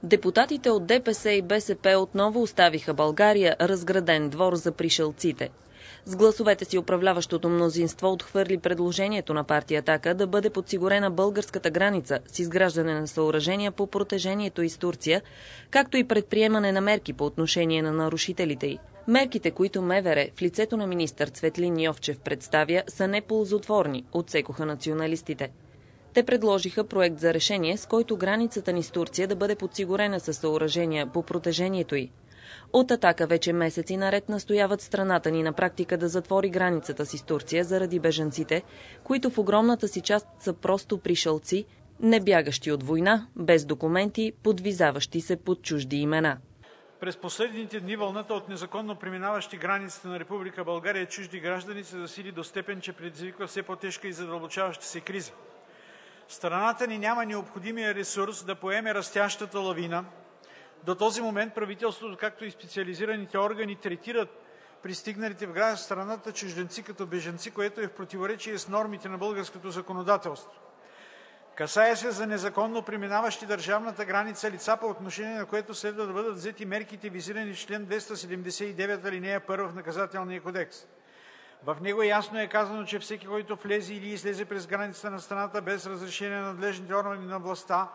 Депутатите от ДПС и БСП отново оставиха България разграден двор за пришълците. С гласовете си управляващото мнозинство отхвърли предложението на партия „Атака“ да бъде подсигурена българската граница с изграждане на съоръжения по протежението й с Турция, както и предприемане на мерки по отношение на нарушителите й. Мерките, които МВР в лицето на министър Цветлин Йовчев представя, са неползотворни, отсекоха националистите. Те предложиха проект за решение, с който границата ни с Турция да бъде подсигурена със съоръжения по протежението й. От „Атака“ вече месеци наред настояват страната ни на практика да затвори границата си с Турция заради бежанците, които в огромната си част са просто пришълци, не бягащи от война, без документи, подвизаващи се под чужди имена. През последните дни вълната от незаконно преминаващи границите на Република България чужди граждани се засили до степен, че предизвиква все по-тежка и задълбочаваща се криза. Страната ни няма необходимия ресурс да поеме растящата лавина. До този момент правителството, както и специализираните органи, третират пристигналите в страната чужденци като бежанци, което е в противоречие с нормите на българското законодателство. Касае се за незаконно преминаващи държавната граница лица, по отношение на което следва да бъдат взети мерките, визирани в член 279, алинея 1 в Наказателния кодекс. В него ясно е казано, че всеки, който влезе или излезе през границата на страната без разрешение на надлежните органи на властта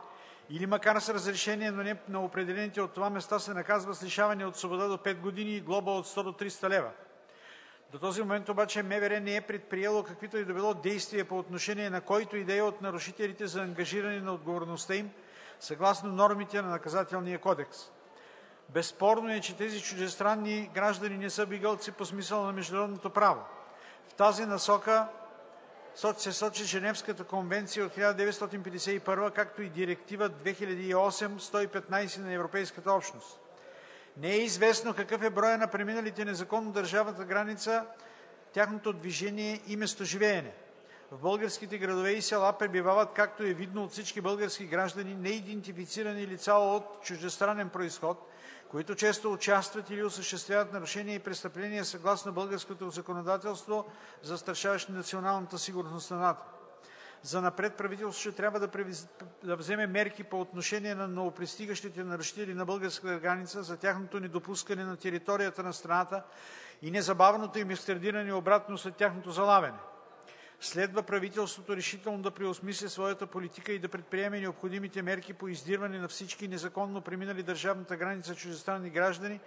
или макар с разрешение, но не на определените от това места, се наказва с лишаване от свобода до 5 години и глоба от 100 до 300 лева. До този момент обаче МВР не е предприело каквито и да било действия по отношение на който и да е от нарушителите за ангажиране на отговорността им, съгласно нормите на Наказателния кодекс. Безспорно е, че тези чуждестранни граждани не са бегълци по смисъла на международното право. В тази насока се сочи Женевската конвенция от 1951, както и Директива 2008/115 на Европейската общност. Не е известно какъв е броя на преминалите незаконно държавната граница, тяхното движение и местоживеене. В българските градове и села пребивават, както е видно от всички български граждани, неидентифицирани лица от чуждестранен произход, които често участват или осъществяват нарушения и престъпления съгласно българското законодателство, застрашаващи националната сигурност на страната. Занапред правителството трябва да вземе мерки по отношение на новопристигащите нарушители на българската граница за тяхното недопускане на територията на страната и незабавното им екстрадиране обратно след тяхното залавяне. Следва правителството решително да преосмисли своята политика и да предприеме необходимите мерки по издирване на всички незаконно преминали държавната граница чуждестранни граждани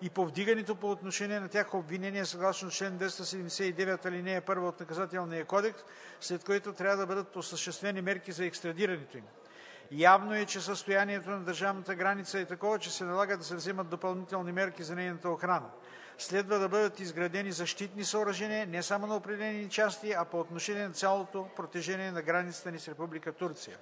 и повдигането по отношение на тях обвинения съгласно член 279, алинея 1 от Наказателния кодекс, след което трябва да бъдат осъществени мерки за екстрадирането им. Явно е, че състоянието на държавната граница е такова, че се налага да се вземат допълнителни мерки за нейната охрана. Следва да бъдат изградени защитни съоръжения не само на определени части, а по отношение на цялото протежение на границата ни с Република Турция.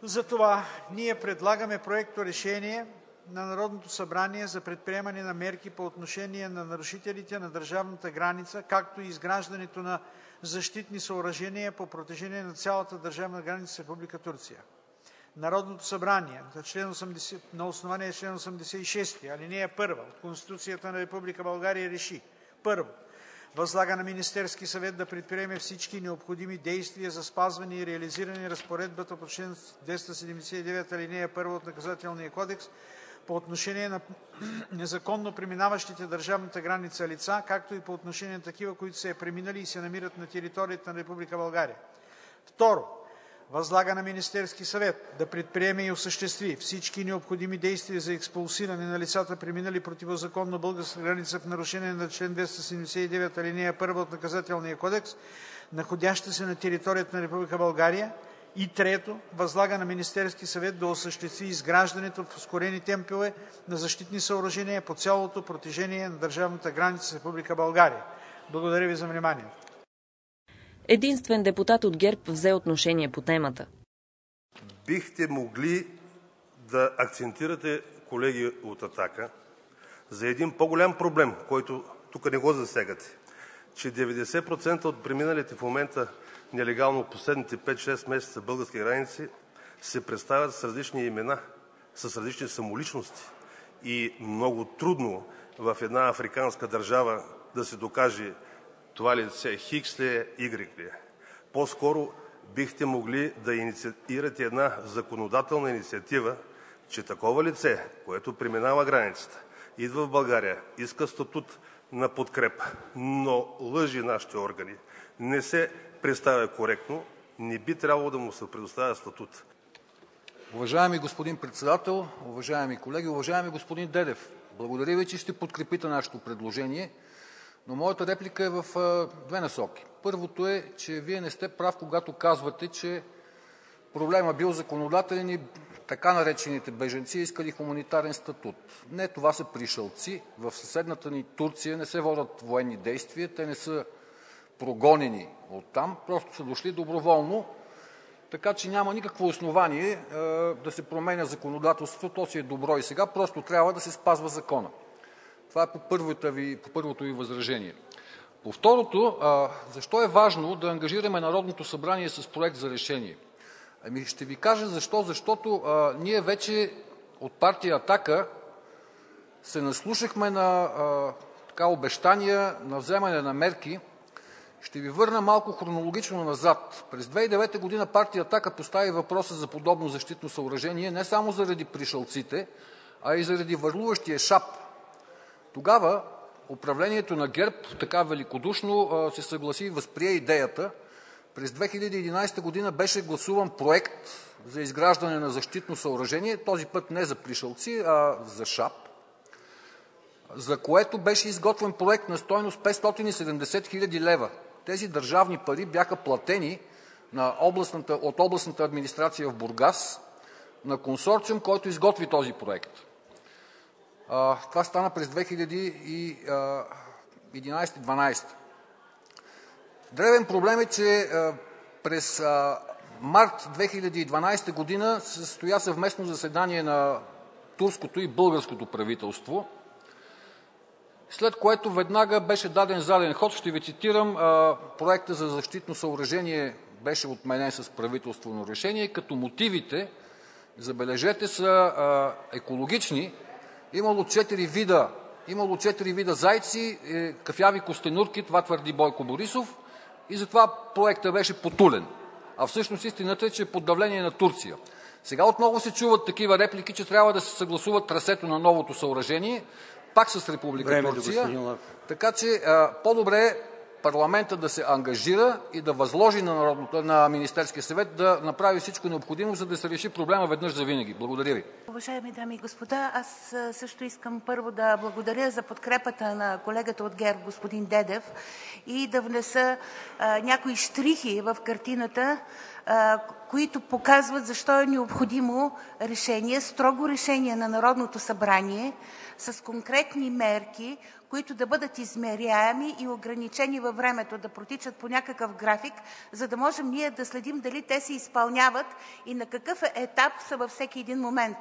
Затова ние предлагаме проекторешение на Народното събрание за предприемане на мерки по отношение на нарушителите на държавната граница, както и изграждането на защитни съоръжения по протежение на цялата държавна граница с Република Турция. Народното събрание на основание член 86, алинея 1 от Конституцията на Република България реши: първо, възлага на Министерския съвет да предприеме всички необходими действия за спазване и реализиране разпоредбата по член 279, алинея 1 от Наказателния кодекс по отношение на незаконно преминаващите държавната граница лица, както и по отношение на такива, които са я преминали и се намират на територията на Република България. Второ, възлага на Министерския съвет да предприеме и осъществи всички необходими действия за експулсиране на лицата, преминали противозаконно българска граница в нарушение на член 279, алинея 1 от Наказателния кодекс, находящи се на територията на Република България. И трето, възлага на Министерския съвет да осъществи изграждането в ускорени темпове на защитни съоръжения по цялото протежение на държавната граница с Република България. Благодаря ви за вниманието. Единствен депутат от ГЕРБ взе отношение по темата. Бихте могли да акцентирате, колеги от „Атака“, за един по-голям проблем, който тук не го засягате, че 90% от преминалите в момента нелегално последните 5-6 месеца български граници се представят с различни имена, с различни самоличности и много трудно в една африканска държава да се докаже това лице Хикс ли е, Y ли е. По-скоро бихте могли да инициирате една законодателна инициатива, че такова лице, което преминава границата, идва в България, иска статут на подкрепа, но лъжи нашите органи, не се представя коректно, не би трябвало да му се предоставя статут. Уважаеми господин председател, уважаеми колеги, уважаеми господин Дедев, благодаря ви, че ще подкрепите нашето предложение, но моята реплика е в две насоки. Първото е, че вие не сте прав, когато казвате, че проблема бил законодателен и така наречените бежанци искали хуманитарен статут. Не, това са пришълци. В съседната ни Турция не се водят военни действия, те не са прогонени оттам, просто са дошли доброволно, така че няма никакво основание да се променя законодателството, то си е добро и сега, просто трябва да се спазва закона. Това е по първото ви възражение. По второто, защо е важно да ангажираме Народното събрание с проект за решение? Ами ще ви кажа защо. Защото ние вече от партия „Атака“ се наслушахме на обещания на вземане на мерки. Ще ви върна малко хронологично назад. През 2009 година партия „Атака“ постави въпроса за подобно защитно съоръжение не само заради пришълците, а и заради върлуващия ШАП. Тогава управлението на ГЕРБ така великодушно се съгласи и възприе идеята. През 2011 година беше гласуван проект за изграждане на защитно съоръжение, този път не за пришълци, а за ШАП, за което беше изготвен проект на стойност 570 хил. лева. Тези държавни пари бяха платени от областната администрация в Бургас на консорциум, който изготви този проект. Това стана през 2011-2012. Дребен проблем е, че през март 2012 година се състоя съвместно заседание на турското и българското правителство, след което веднага беше даден заден ход. Ще ви цитирам: проекта за защитно съоръжение беше отменен с правителствено решение, като мотивите, забележете, са екологични. Имало 4 вида зайци, кафяви костенурки, това твърди Бойко Борисов, и затова проектът беше потулен. А всъщност истината е, че е под давление на Турция. Сега отново се чуват такива реплики, че трябва да се съгласува трасето на новото съоръжение, пак с Република Турция. Така че по-добре парламентът да се ангажира и да възложи на Министерския съвет да направи всичко необходимо, за да се реши проблема веднъж завинаги. Благодаря ви. Уважаеми дами и господа, аз също искам първо да благодаря за подкрепата на колегата от ГЕРБ, господин Дедев, и да внеса някои щрихи в картината, които показват защо е необходимо решение, строго решение на Народното събрание с конкретни мерки, които да бъдат измеряеми и ограничени във времето, да протичат по някакъв график, за да можем ние да следим дали те се изпълняват и на какъв етап са във всеки един момент.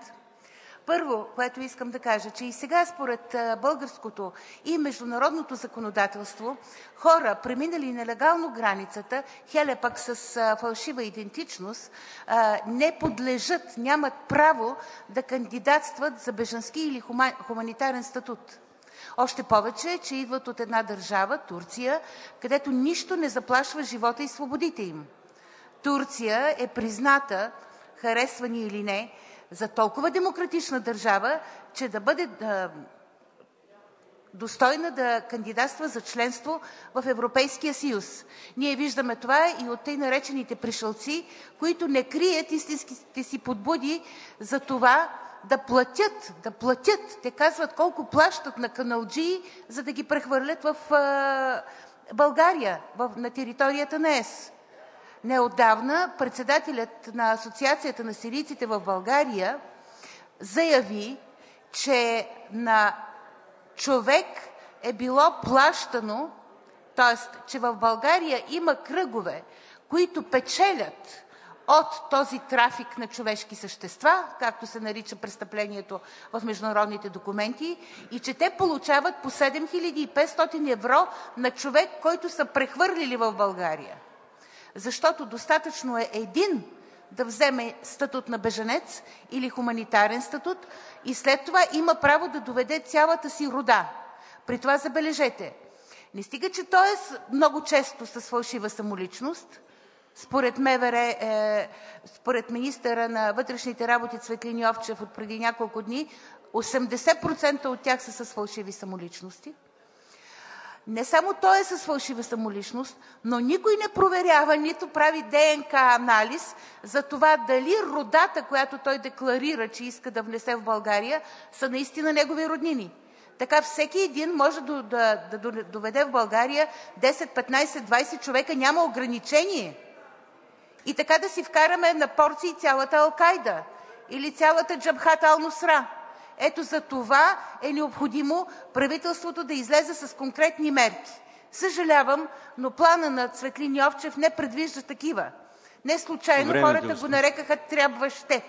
Първо, което искам да кажа, че и сега според българското и международното законодателство хора, преминали нелегално границата, хеле пък с фалшива идентичност, не подлежат, нямат право да кандидатстват за бежански или хуманитарен статут. Още повече, че идват от една държава, Турция, където нищо не заплашва живота и свободите им. Турция е призната, харесва ни или не, за толкова демократична държава, че да бъде достойна да кандидатства за членство в Европейския съюз. Ние виждаме това и от тъй наречените пришълци, които не крият истинските си подбуди за това да платят. Те казват колко плащат на каналджии, за да ги прехвърлят в България, на територията на ЕС. Неотдавна председателят на Асоциацията на сирийците в България заяви, че на човек е било плащано, т.е. че в България има кръгове, които печелят от този трафик на човешки същества, както се нарича престъплението в международните документи, и че те получават по 7500 евро на човек, който са прехвърлили в България. Защото достатъчно е един да вземе статут на бежанец или хуманитарен статут и след това има право да доведе цялата си рода. При това забележете, не стига, че той е много често с фалшива самоличност, според МВР, според министъра на вътрешните работи Цветлин Йовчев от преди няколко дни, 80% от тях са с фалшиви самоличности. Не само той е с фалшива самоличност, но никой не проверява, нито прави ДНК анализ за това дали родата, която той декларира, че иска да внесе в България, са наистина негови роднини. Така всеки един може да доведе в България 10, 15, 20 човека, няма ограничение. И така да си вкараме на порции цялата Ал-Кайда или цялата Джабхат Ал-Нусра. Ето за това е необходимо правителството да излезе с конкретни мерки. Съжалявам, но плана на Цветлин Йовчев не предвижда такива. Не случайно хората го нарекаха трябваще.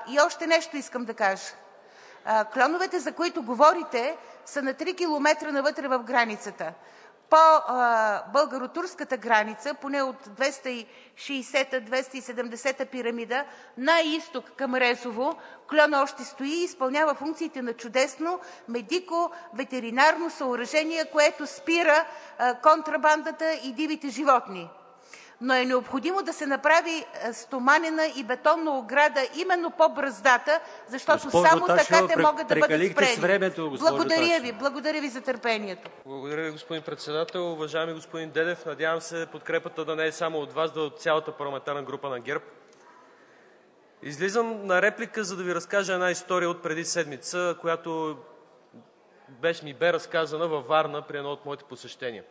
И още нещо искам да кажа. Клоновете, за които говорите, са на 3 км навътре в границата. По българо-турската граница, поне от 260-270 пирамида, на изток към Резово, клона още стои и изпълнява функциите на чудесно медико-ветеринарно съоръжение, което спира контрабандата и дивите животни. Но е необходимо да се направи стоманена и бетонна ограда именно по браздата, защото само така те могат да бъдат спрени. Благодаря ви за търпението. Благодаря ви, господин председател. Уважаеми господин Дедев, надявам се подкрепата да не е само от вас, да от цялата парламентарна група на ГЕРБ. Излизам на реплика, за да ви разкажа една история от преди седмица, която ми бе разказана във Варна при едно от моите посещения.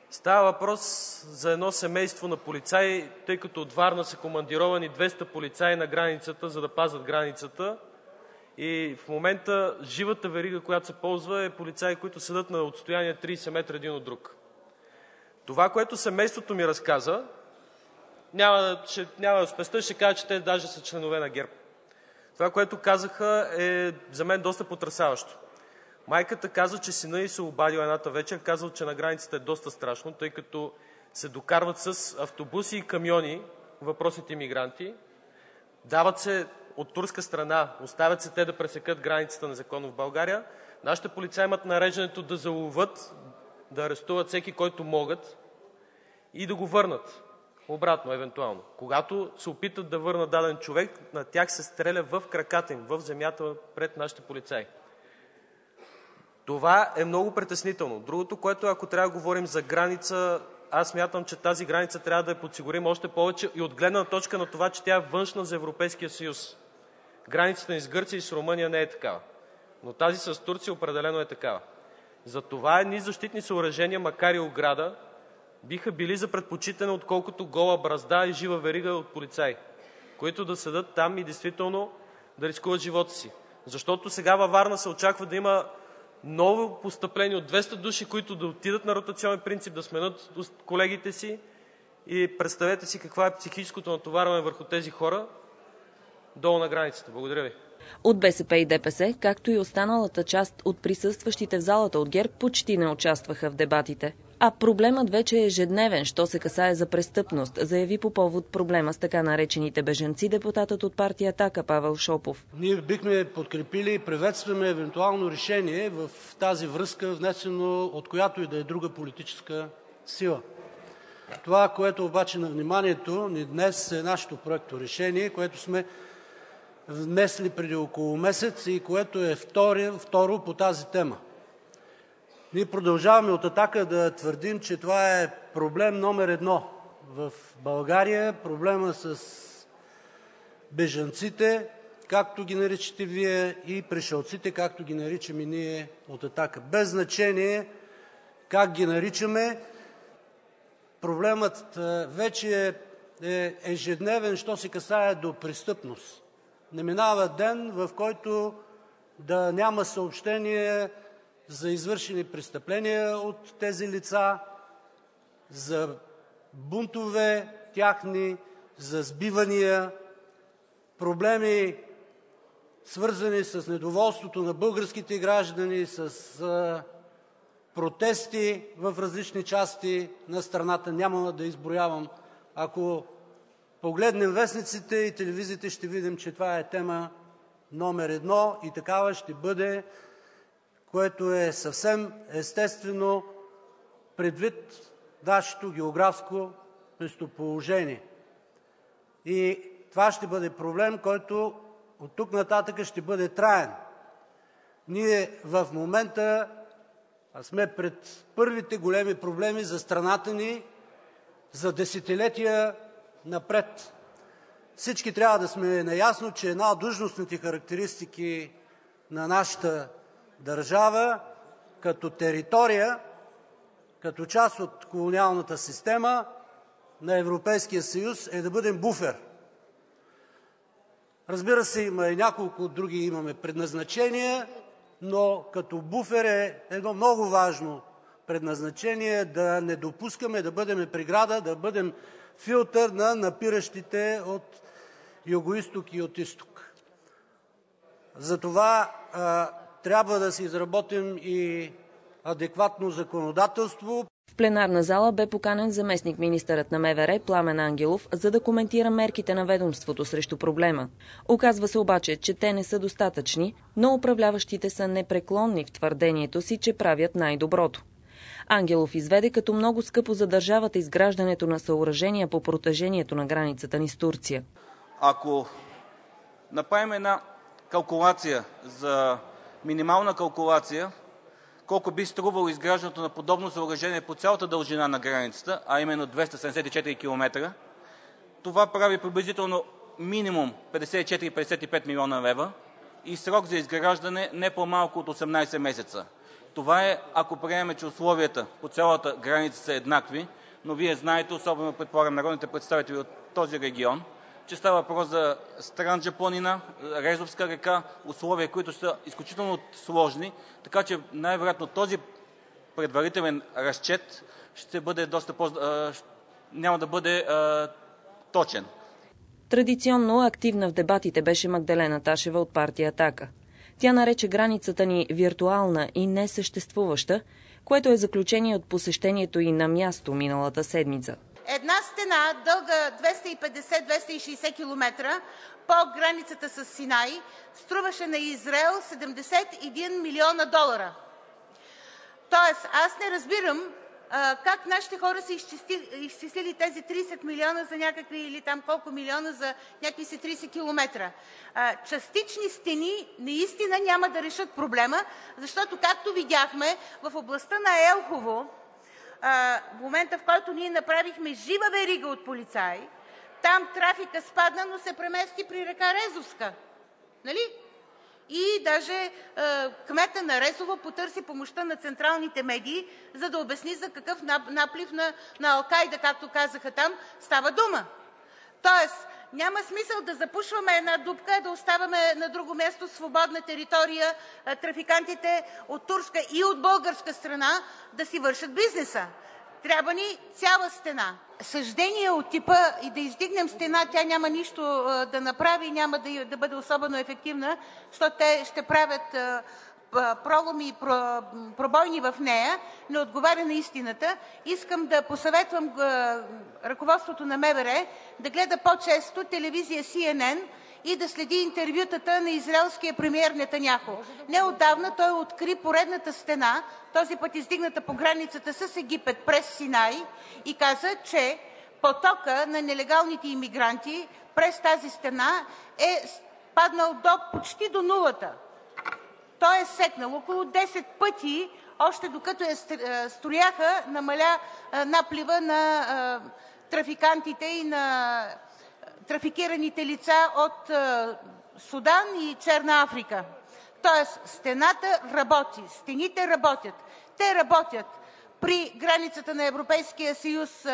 Става въпрос за едно семейство на полицаи, тъй като от Варна са командировани 200 полицаи на границата, за да пазят границата. И в момента живата верига, която се ползва, е полицаи, които седат на отстояние 30 метра един от друг. Това, което семейството ми разказа, няма да спестя, ще кажа, че те даже са членове на ГЕРБ. Това, което казаха, е за мен доста потресаващо. Майката каза, че сина ѝ се обадил едната вечер, казал, че на границата е доста страшно, тъй като се докарват с автобуси и камиони въпросните имигранти, дават се от турска страна, оставят се те да пресекат границата незаконно в България. Нашите полицаи имат нареждането да заловят, да арестуват всеки, който могат и да го върнат обратно, евентуално. Когато се опитат да върнат даден човек, на тях се стреля в краката им, в земята пред нашите полицаи. Това е много притеснително. Другото, което ако трябва да говорим за граница, аз смятам, че тази граница трябва да я подсигурим още повече и от гледна точка на това, че тя е външна за Европейския съюз. Границата ни с Гърция и с Румъния не е такава. Но тази с Турция определено е такава. Затова едни защитни съоръжения, макар и ограда, биха били за предпочитане, отколкото гола бразда и жива верига от полицаи, които да седат там и действително да рискуват живота си. Защото сега във Варна се очаква да има ново постъпление от 200 души, които да отидат на ротационен принцип, да сменят колегите си и представете си каква е психическото натоварване върху тези хора долу на границата. Благодаря ви. От БСП и ДПС, както и останалата част от присъстващите в залата от ГЕРБ, почти не участваха в дебатите. А проблемът вече е ежедневен, що се касае за престъпност, заяви по повод проблема с така наречените бежанци депутатът от партия „Атака“ Павел Шопов. Ние бихме подкрепили и приветстваме евентуално решение в тази връзка, внесено от която и да е друга политическа сила. Това, което обаче на вниманието ни днес е нашето проекторешение, което сме внесли преди около месец и което е второ по тази тема. Ние продължаваме от „Атака“ да твърдим, че това е проблем номер 1 в България, проблема с бежанците, както ги наричате вие, и пришълците, както ги наричаме ние от „Атака“. Без значение как ги наричаме, проблемът вече е ежедневен, що се касае до престъпност. Не минава ден, в който да няма съобщение за извършени престъпления от тези лица, за бунтове тяхни, за сбивания, проблеми, свързани с недоволството на българските граждани, с протести в различни части на страната. Няма да изброявам. Ако погледнем вестниците и телевизиите, ще видим, че това е тема номер 1 и такава ще бъде, което е съвсем естествено предвид нашето географско местоположение. И това ще бъде проблем, който от тук нататък ще бъде траен. Ние в момента сме пред първите големи проблеми за страната ни за десетилетия напред. Всички трябва да сме наясно, че една от длъжностните характеристики на нашата държава като територия, като част от колониалната система на Европейския съюз е да бъдем буфер. Разбира се, има и няколко други имаме предназначения, но като буфер е едно много важно предназначение да не допускаме да бъдем преграда, да бъдем филтър на напиращите от югоизток и от изток. Затова трябва да си изработим и адекватно законодателство. В пленарна зала бе поканен заместник-министърът на МВР Пламен Ангелов, за да коментира мерките на ведомството срещу проблема. Оказва се обаче, че те не са достатъчни, но управляващите са непреклонни в твърдението си, че правят най-доброто. Ангелов изведе като много скъпо за държавата изграждането на съоръжения по протежението на границата ни с Турция. Ако направим една калкулация за минимална калкулация, колко би струвало изграждането на подобно съоръжение по цялата дължина на границата, а именно 274 км, това прави приблизително минимум 54-55 милиона лева и срок за изграждане не по-малко от 18 месеца. Това е, ако приемем, че условията по цялата граница са еднакви, но вие знаете, особено предполагам народните представители от този регион, че става въпрос за Странджа планина, Резовска река, условия, които са изключително сложни, така че най-вероятно този предварителен разчет ще бъде няма да бъде точен. Традиционно активна в дебатите беше Магдалена Ташева от партия „Атака“. Тя нарече границата ни виртуална и несъществуваща, което е заключение от посещението и на място миналата седмица. Една стена, дълга 250-260 км по границата с Синай, струваше на Израел $71 милиона. Тоест, аз не разбирам как нашите хора са изчислили тези 30 милиона за някакви или там колко милиона за някакви си 30 километра. Частични стени наистина няма да решат проблема, защото, както видяхме, в областта на Елхово, в момента, в който ние направихме жива верига от полицаи, там трафика спадна, но се премести при река Резовска. Нали? И даже кмета на Резово потърси помощта на централните медии, за да обясни за какъв наплив на Алкайда, както казаха там, става дума. Тоест, няма смисъл да запушваме една дупка, да оставаме на друго място свободна територия, трафикантите от турска и от българска страна да си вършат бизнеса. Трябва ни цяла стена. Съждение от типа и да издигнем стена, тя няма нищо да направи, няма да бъде особено ефективна, защото те ще правят проломи и пробойни в нея, не отговаря на истината. Искам да посъветвам ръководството на МВР да гледа по-често телевизия CNN и да следи интервютата на израелския премиер Нетаняху. Неотдавна той откри поредната стена, този път издигната по границата с Египет през Синай, и каза, че потока на нелегалните имигранти през тази стена е паднал почти до нулата. Той е секнал около 10 пъти, още докато я строяха, намаля наплива на трафикантите и на трафикираните лица от Судан и Черна Африка. Тоест, стената работи, стените работят. Те работят при границата на Европейския съюз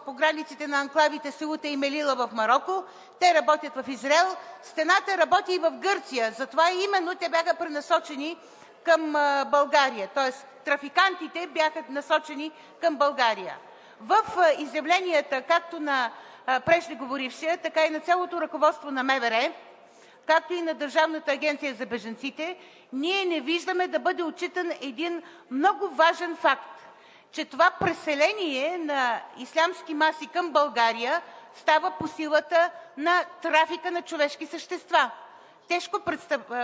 по границите на анклавите Сеута и Мелила в Марокко. Те работят в Израел. Стената работи и в Гърция. Затова именно те бяха пренасочени към България. Тоест, трафикантите бяха насочени към България. В изявленията както на преждеговорившия, така и на цялото ръководство на МВР, както и на Държавната агенция за бежанците, ние не виждаме да бъде отчитан един много важен факт, че това преселение на ислямски маси към България става по силата на трафика на човешки същества. Тежко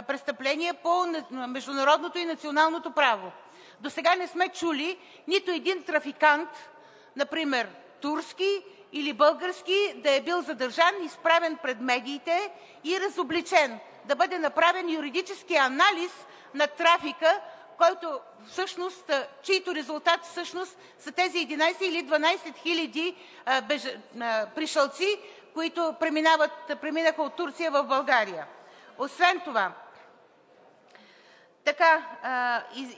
престъпление по международното и националното право. До сега не сме чули нито един трафикант, например турски или български, да е бил задържан, изправен пред медиите и разобличен. Да бъде направен юридически анализ на трафика, който всъщност, чието резултат всъщност са тези 11 или 12 хиляди пришълци, които преминаха от Турция в България. Освен това,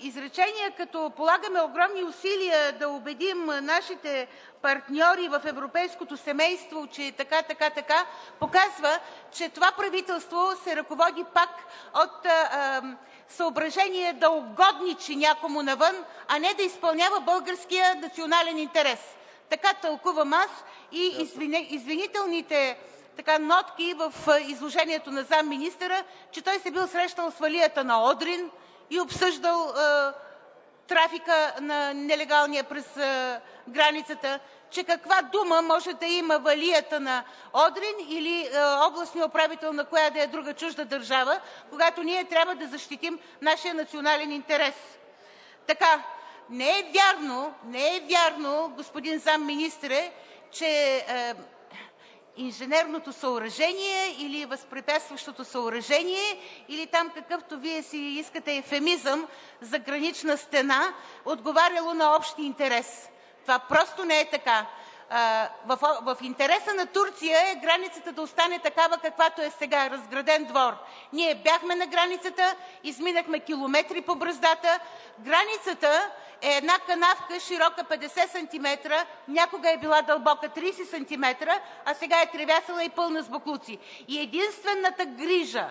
изречения като полагаме огромни усилия да убедим нашите партньори в европейското семейство, че така, показва, че това правителство се ръководи пак от съображение да угодничи някому навън, а не да изпълнява българския национален интерес. Така тълкувам аз и извинителните нотки в изложението на замминистъра, че той се бил срещал с валията на Одрин и обсъждал трафика на нелегалния през границата, че каква дума може да има валията на Одрин или областния управител на коя да е друга чужда държава, когато ние трябва да защитим нашия национален интерес. Така, не е вярно, господин замминистре, че инженерното съоръжение или възпрепятстващото съоръжение, или там какъвто вие си искате ефемизъм за гранична стена, отговаряло на общи интерес. Това просто не е така. В интереса на Турция е границата да остане такава, каквато е сега, разграден двор. Ние бяхме на границата, изминахме километри по бръздата. Границата е една канавка широка 50 см, някога е била дълбока 30 см, а сега е тревясала и пълна с боклуци. И единствената грижа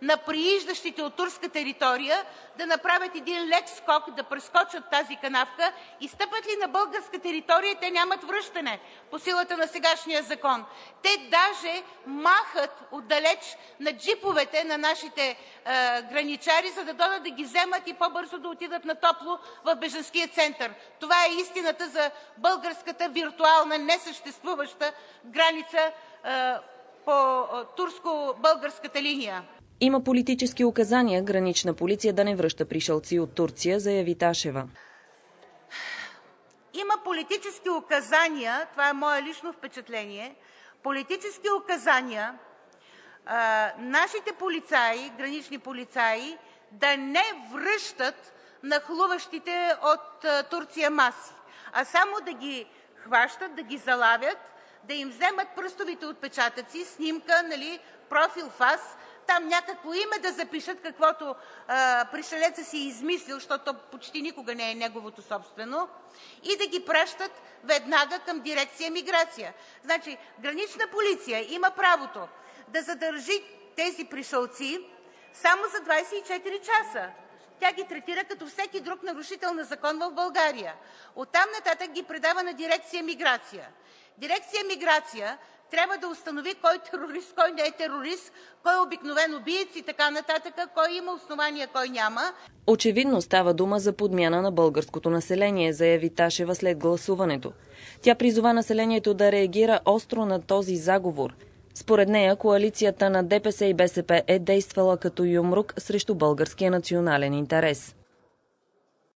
на прииждащите от турска територия да направят един лек скок, да прескочат тази канавка и стъпат ли на българска територия, те нямат връщане по силата на сегашния закон. Те даже махат отдалеч на джиповете на нашите граничари, за да дойдат да ги вземат и по-бързо да отидат на топло в бежанския център. Това е истината за българската виртуална, несъществуваща граница по турско-българската линия. Има политически указания гранична полиция да не връща пришълци от Турция, заяви Ташева. Има политически указания, това е мое лично впечатление, политически указания нашите полицаи, гранични полицаи, да не връщат нахлуващите от Турция маси, а само да ги хващат, да ги залавят, да им вземат пръстовите отпечатъци, снимка, профил ФАС, там някакво име да запишат, каквото пришелеца си измислил, защото почти никога не е неговото собствено, и да ги пращат веднага към дирекция миграция. Значи, гранична полиция има правото да задържи тези пришълци само за 24 часа. Тя ги третира като всеки друг нарушител на закон в България. Оттам нататък ги предава на дирекция миграция. Дирекция миграция трябва да установи кой терорист, кой не е терорист, кой е обикновен убиец и така нататък, кой има основания, кой няма. Очевидно става дума за подмяна на българското население, заяви Ташева след гласуването. Тя призова населението да реагира остро на този заговор. Според нея, коалицията на ДПС и БСП е действала като юмрук срещу българския национален интерес.